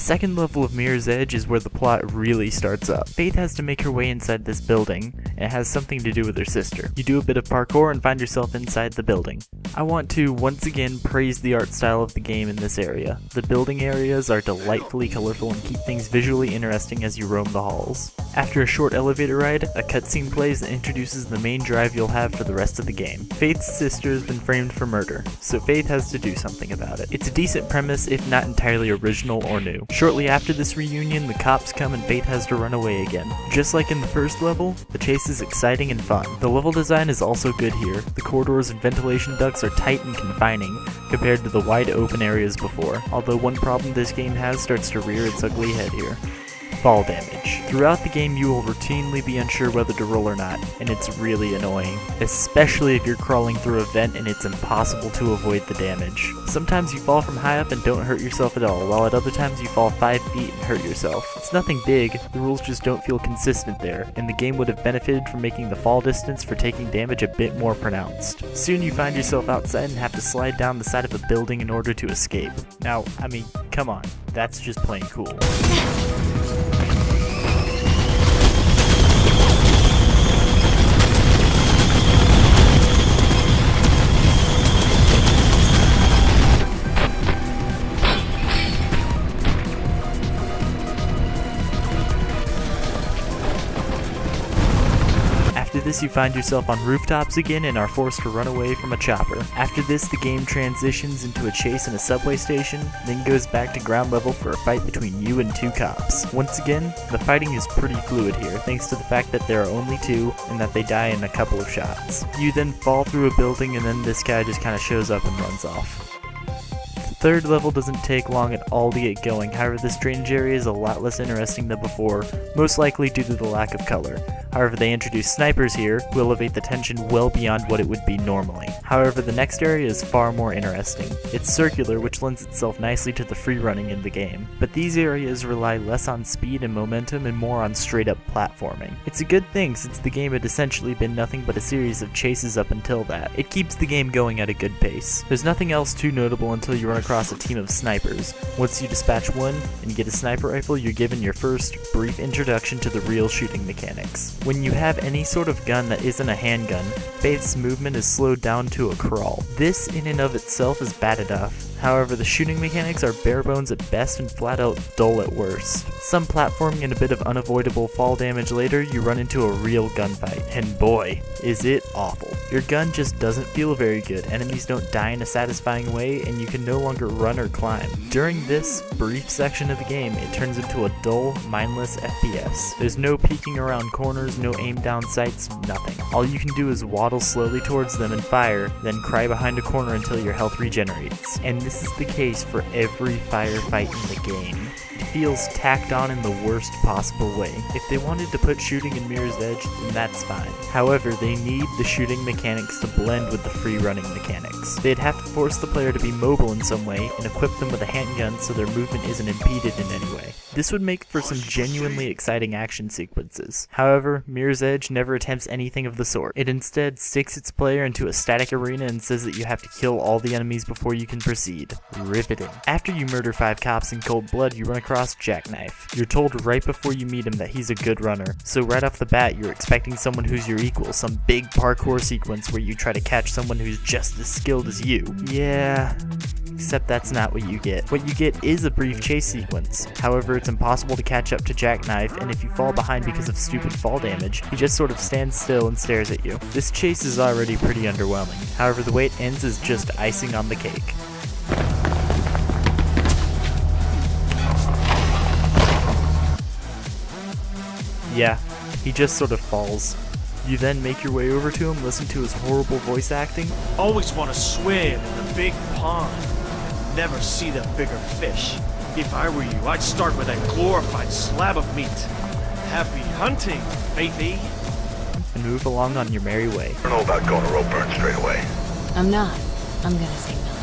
second level of Mirror's Edge is where the plot really starts up. Faith has to make her way inside this building, and it has something to do with her sister. You do a bit of parkour and find yourself inside the building. I want to once again praise the art style of the game in this area. The building areas are delightfully colorful and keep things visually interesting as you roam the halls. After a short elevator ride, a cutscene plays that introduces the main drive you'll have for the rest of the game. Faith's sister has been framed for murder, so Faith has to do something about it. It's a decent premise, if not entirely original or new. Shortly after this reunion, the cops come and Faith has to run away again. Just like in the first level, the chase is exciting and fun. The level design is also good here. The corridors and ventilation ducts are tight and confining compared to the wide open areas before, although one problem this game has starts to rear its ugly head here. Fall damage. Throughout the game you will routinely be unsure whether to roll or not, and it's really annoying, especially if you're crawling through a vent and it's impossible to avoid the damage. Sometimes you fall from high up and don't hurt yourself at all, while at other times you fall 5 feet and hurt yourself. It's nothing big, the rules just don't feel consistent there, and the game would have benefited from making the fall distance for taking damage a bit more pronounced. Soon you find yourself outside and have to slide down the side of a building in order to escape. Now, I mean, come on, that's just plain cool. After this you find yourself on rooftops again and are forced to run away from a chopper. After this the game transitions into a chase in a subway station, then goes back to ground level for a fight between you and 2 cops. Once again, the fighting is pretty fluid here thanks to the fact that there are only 2 and that they die in a couple of shots. You then fall through a building and then this guy just kinda shows up and runs off. The third level doesn't take long at all to get going, however this drainage area is a lot less interesting than before, most likely due to the lack of color. However, they introduce snipers here, who elevate the tension well beyond what it would be normally. However, the next area is far more interesting. It's circular, which lends itself nicely to the free running in the game, but these areas rely less on speed and momentum and more on straight up platforming. It's a good thing since the game had essentially been nothing but a series of chases up until that. It keeps the game going at a good pace. There's nothing else too notable until you run across a team of snipers. Once you dispatch one and get a sniper rifle, you're given your first brief introduction to the real shooting mechanics. When you have any sort of gun that isn't a handgun, Faith's movement is slowed down to a crawl. This in and of itself is bad enough. However, the shooting mechanics are bare bones at best and flat out dull at worst. Some platforming and a bit of unavoidable fall damage later, you run into a real gunfight, and boy, is it awful. Your gun just doesn't feel very good, enemies don't die in a satisfying way, and you can no longer run or climb. During this brief section of the game, it turns into a dull, mindless FPS. There's no peeking around corners, no aim down sights, nothing. All you can do is waddle slowly towards them and fire, then cry behind a corner until your health regenerates. And this is the case for every firefight in the game. It feels tacked on in the worst possible way. If they wanted to put shooting in Mirror's Edge, then that's fine. However, they need the shooting mechanics to blend with the free running mechanics. They'd have to force the player to be mobile in some way and equip them with a handgun so their movement isn't impeded in any way. This would make for some genuinely exciting action sequences. However, Mirror's Edge never attempts anything of the sort. It instead sticks its player into a static arena and says that you have to kill all the enemies before you can proceed. Riveting. After you murder 5 cops in cold blood, you run across Jackknife. You're told right before you meet him that he's a good runner, so right off the bat you're expecting someone who's your equal, some big parkour sequence where you try to catch someone who's just as skilled as you. Yeah, except that's not what you get. What you get is a brief chase sequence. However, it's impossible to catch up to Jackknife, and if you fall behind because of stupid fall damage, he just sort of stands still and stares at you. This chase is already pretty underwhelming. However, the way it ends is just icing on the cake. Yeah, he just sort of falls. You then make your way over to him, listen to his horrible voice acting. Always want to swim in the big pond. Never see the bigger fish. If I were you, I'd start with a glorified slab of meat. Happy hunting, Faithy. And move along on your merry way. I don't know about going to rope burn straight away. I'm not. I'm gonna say no.